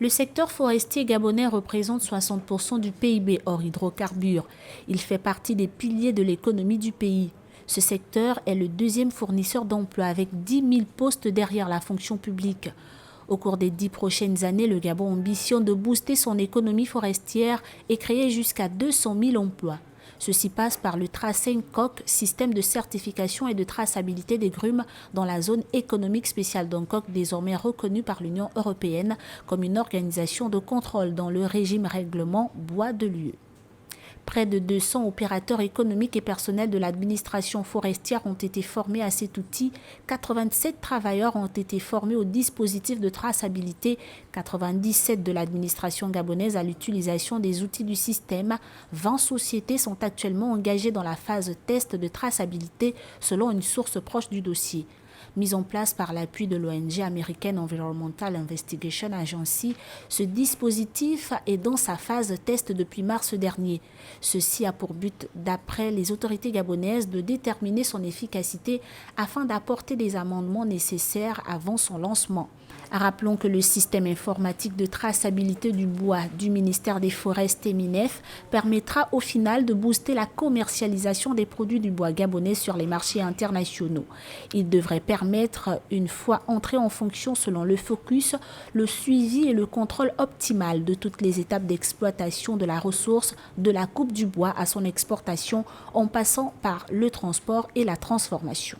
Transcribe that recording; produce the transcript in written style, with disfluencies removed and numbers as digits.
Le secteur forestier gabonais représente 60% du PIB hors hydrocarbures. Il fait partie des piliers de l'économie du pays. Ce secteur est le deuxième fournisseur d'emplois avec 10 000 postes derrière la fonction publique. Au cours des 10 prochaines années, le Gabon ambitionne de booster son économie forestière et créer jusqu'à 200 000 emplois. Ceci passe par le Trasencoc, système de certification et de traçabilité des grumes dans la zone économique spéciale d'Angkok, désormais reconnue par l'Union européenne comme une organisation de contrôle dans le régime règlement bois de l'UE. Près de 200 opérateurs économiques et personnels de l'administration forestière ont été formés à cet outil. 87 travailleurs ont été formés au dispositif de traçabilité, 97 de l'administration gabonaise à l'utilisation des outils du système. 20 sociétés sont actuellement engagées dans la phase test de traçabilité selon une source proche du dossier. Mise en place par l'appui de l'ONG américaine Environmental Investigation Agency, ce dispositif est dans sa phase test depuis mars dernier. Ceci a pour but, d'après les autorités gabonaises, de déterminer son efficacité afin d'apporter des amendements nécessaires avant son lancement. Rappelons que le système informatique de traçabilité du bois du ministère des Forêts MINEF permettra au final de booster la commercialisation des produits du bois gabonais sur les marchés internationaux. Il devrait permettre, une fois entré en fonction selon le focus, le suivi et le contrôle optimal de toutes les étapes d'exploitation de la ressource, de la coupe du bois à son exportation, en passant par le transport et la transformation.